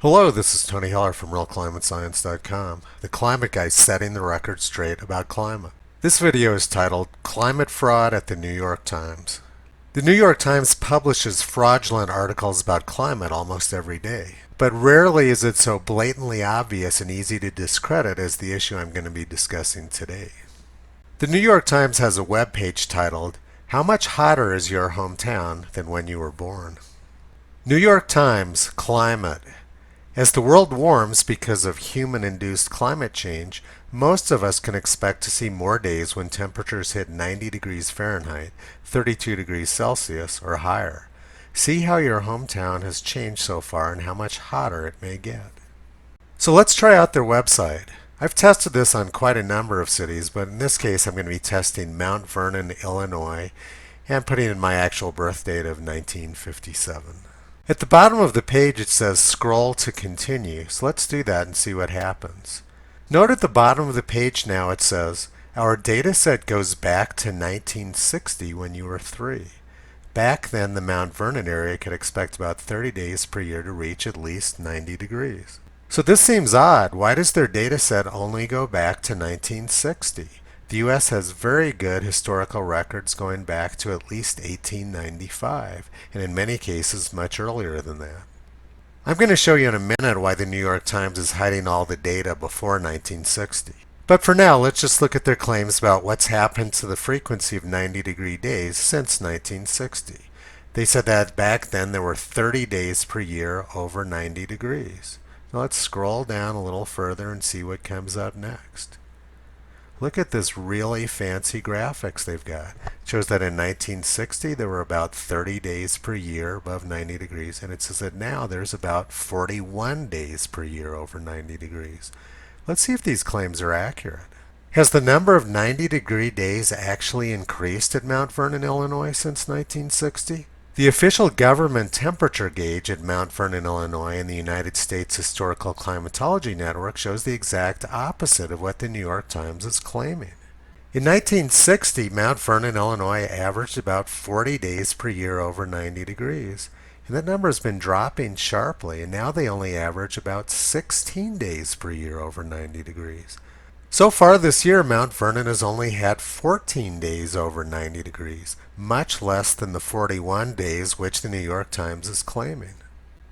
Hello, this is Tony Heller from RealClimateScience.com, the climate guy setting the record straight about climate. This video is titled Climate Fraud at the New York Times. The New York Times publishes fraudulent articles about climate almost every day, but rarely is it so blatantly obvious and easy to discredit as the issue I'm going to be discussing today. The New York Times has a webpage titled, How Much Hotter is Your Hometown Than When You Were Born? New York Times, Climate. As the world warms because of human-induced climate change, most of us can expect to see more days when temperatures hit 90 degrees Fahrenheit, 32 degrees Celsius, or higher. See how your hometown has changed so far and how much hotter it may get. So let's try out their website. I've tested this on quite a number of cities, but in this case I'm going to be testing Mount Vernon, Illinois, and putting in my actual birth date of 1957. At the bottom of the page it says scroll to continue, so let's do that and see what happens. Note at the bottom of the page now it says, our data set goes back to 1960 when you were 3. Back then the Mount Vernon area could expect about 30 days per year to reach at least 90 degrees. So this seems odd. Why does their data set only go back to 1960? The U.S. has very good historical records going back to at least 1895, and in many cases much earlier than that. I'm going to show you in a minute why the New York Times is hiding all the data before 1960. But for now, let's just look at their claims about what's happened to the frequency of 90-degree days since 1960. They said that back then there were 30 days per year over 90 degrees. Now let's scroll down a little further and see what comes up next. Look at this really fancy graphics they've got. It shows that in 1960 there were about 30 days per year above 90 degrees, and it says that now there's about 41 days per year over 90 degrees. Let's see if these claims are accurate. Has the number of 90-degree days actually increased at Mount Vernon, Illinois since 1960? The official government temperature gauge at Mount Vernon, Illinois in the United States Historical Climatology Network shows the exact opposite of what the New York Times is claiming. In 1960, Mount Vernon, Illinois averaged about 40 days per year over 90 degrees. And that number has been dropping sharply, and now they only average about 16 days per year over 90 degrees. So far this year, Mount Vernon has only had 14 days over 90 degrees, much less than the 41 days which the New York Times is claiming.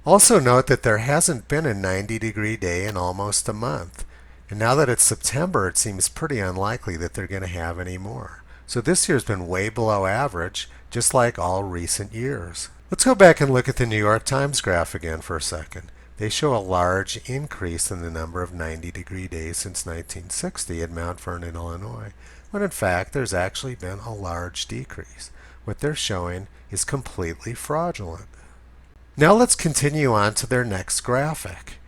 Also note that there hasn't been a 90-degree day in almost a month, and now that it's September, it seems pretty unlikely that they're going to have any more. So this year's been way below average, just like all recent years. Let's go back and look at the New York Times graph again for a second. They show a large increase in the number of 90-degree days since 1960 at Mount Vernon, Illinois, when in fact there's actually been a large decrease. What they're showing is completely fraudulent. Now let's continue on to their next graphic.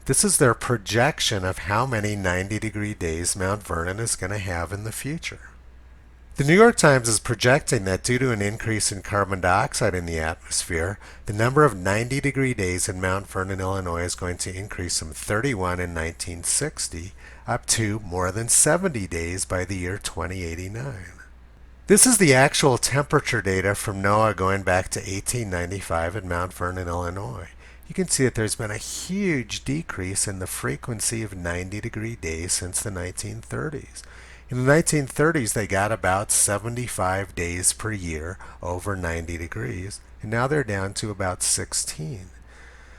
This is their projection of how many 90-degree days Mount Vernon is going to have in the future. The New York Times is projecting that due to an increase in carbon dioxide in the atmosphere, the number of 90-degree days in Mount Vernon, Illinois is going to increase from 31 in 1960 up to more than 70 days by the year 2089. This is the actual temperature data from NOAA going back to 1895 at Mount Vernon, Illinois. You can see that there's been a huge decrease in the frequency of 90-degree days since the 1930s. In the 1930s, they got about 75 days per year over 90 degrees, and now they're down to about 16.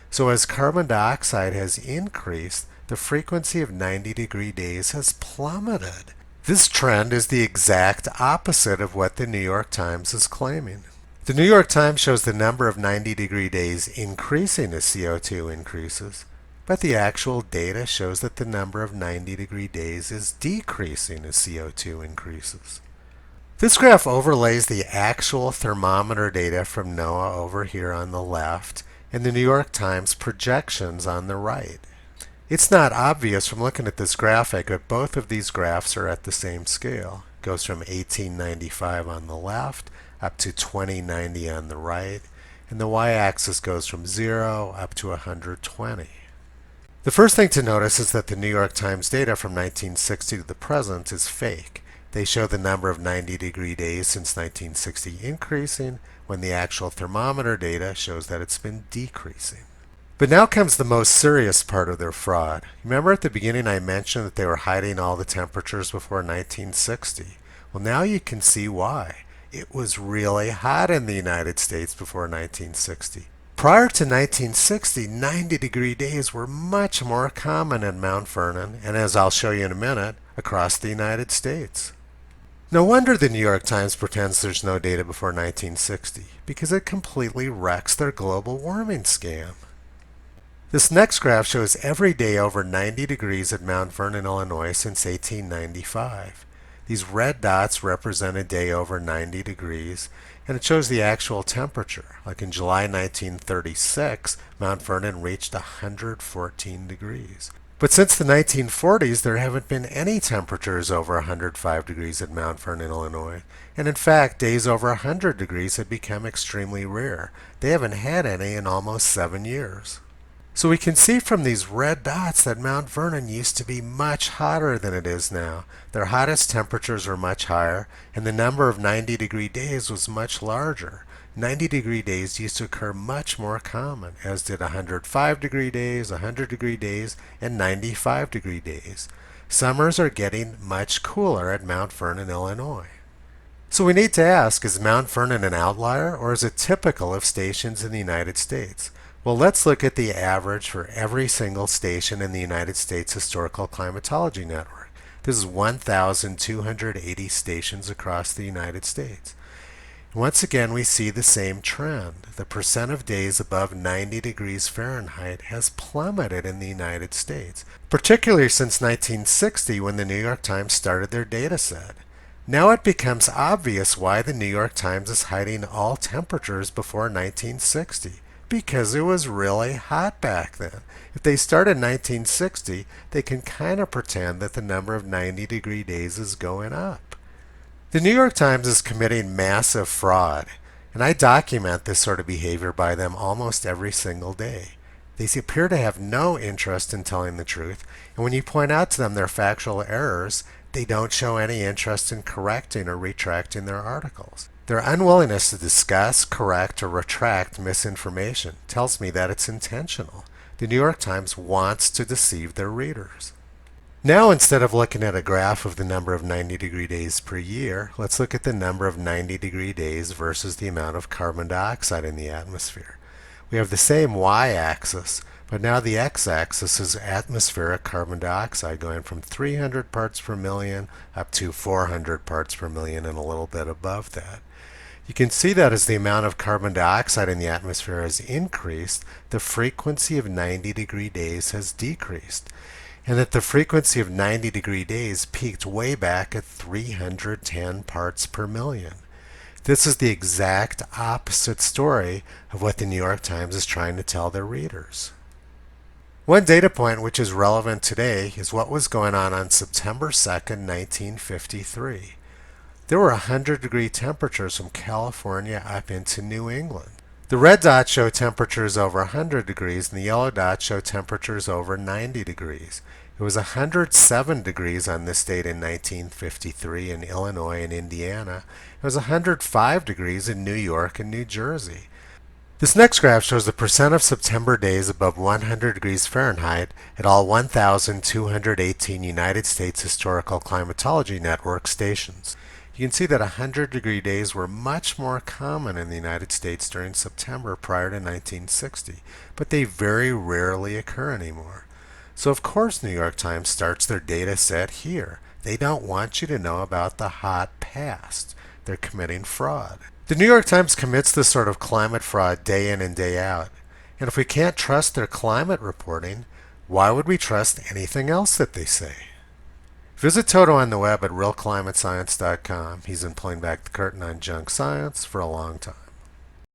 So as carbon dioxide has increased, the frequency of 90-degree days has plummeted. This trend is the exact opposite of what the New York Times is claiming. The New York Times shows the number of 90-degree days increasing as CO2 increases, but the actual data shows that the number of 90-degree days is decreasing as CO2 increases. This graph overlays the actual thermometer data from NOAA over here on the left and the New York Times projections on the right. It's not obvious from looking at this graphic, but both of these graphs are at the same scale. It goes from 1895 on the left up to 2090 on the right, and the y-axis goes from 0 up to 120. The first thing to notice is that the New York Times data from 1960 to the present is fake. They show the number of 90-degree days since 1960 increasing, when the actual thermometer data shows that it's been decreasing. But now comes the most serious part of their fraud. Remember at the beginning I mentioned that they were hiding all the temperatures before 1960? Well, now you can see why. It was really hot in the United States before 1960. Prior to 1960, 90-degree days were much more common in Mount Vernon, and as I'll show you in a minute, across the United States. No wonder the New York Times pretends there's no data before 1960, because it completely wrecks their global warming scam. This next graph shows every day over 90 degrees at Mount Vernon, Illinois since 1895. These red dots represent a day over 90 degrees, and it shows the actual temperature. Like in July 1936, Mount Vernon reached 114 degrees. But since the 1940s, there haven't been any temperatures over 105 degrees at Mount Vernon, Illinois. And in fact, days over 100 degrees have become extremely rare. They haven't had any in almost 7 years. So we can see from these red dots that Mount Vernon used to be much hotter than it is now. Their hottest temperatures were much higher, and the number of 90-degree days was much larger. 90-degree days used to occur much more common, as did 105-degree days, 100-degree days, and 95-degree days. Summers are getting much cooler at Mount Vernon, Illinois. So we need to ask, is Mount Vernon an outlier, or is it typical of stations in the United States? Well, let's look at the average for every single station in the United States Historical Climatology Network. This is 1,280 stations across the United States. Once again, we see the same trend. The percent of days above 90 degrees Fahrenheit has plummeted in the United States, particularly since 1960 when the New York Times started their data set. Now it becomes obvious why the New York Times is hiding all temperatures before 1960. Because it was really hot back then. If they start in 1960, they can kind of pretend that the number of 90-degree days is going up. The New York Times is committing massive fraud, and I document this sort of behavior by them almost every single day. They appear to have no interest in telling the truth, and when you point out to them their factual errors, they don't show any interest in correcting or retracting their articles. Their unwillingness to discuss, correct, or retract misinformation tells me that it's intentional. The New York Times wants to deceive their readers. Now, instead of looking at a graph of the number of 90-degree days per year, let's look at the number of 90-degree days versus the amount of carbon dioxide in the atmosphere. We have the same y-axis, but now the x-axis is atmospheric carbon dioxide going from 300 parts per million up to 400 parts per million and a little bit above that. You can see that as the amount of carbon dioxide in the atmosphere has increased, the frequency of 90-degree days has decreased, and that the frequency of 90-degree days peaked way back at 310 parts per million. This is the exact opposite story of what the New York Times is trying to tell their readers. One data point which is relevant today is what was going on September 2nd, 1953. There were 100-degree temperatures from California up into New England. The red dots show temperatures over 100 degrees and the yellow dots show temperatures over 90 degrees. It was 107 degrees on this date in 1953 in Illinois and Indiana. It was 105 degrees in New York and New Jersey. This next graph shows the percent of September days above 100 degrees Fahrenheit at all 1,218 United States Historical Climatology Network stations. You can see that 100-degree days were much more common in the United States during September prior to 1960, but they very rarely occur anymore. So of course New York Times starts their data set here. They don't want you to know about the hot past. They're committing fraud. The New York Times commits this sort of climate fraud day in and day out. And if we can't trust their climate reporting, why would we trust anything else that they say? Visit Toto on the web at realclimatescience.com. He's been pulling back the curtain on junk science for a long time.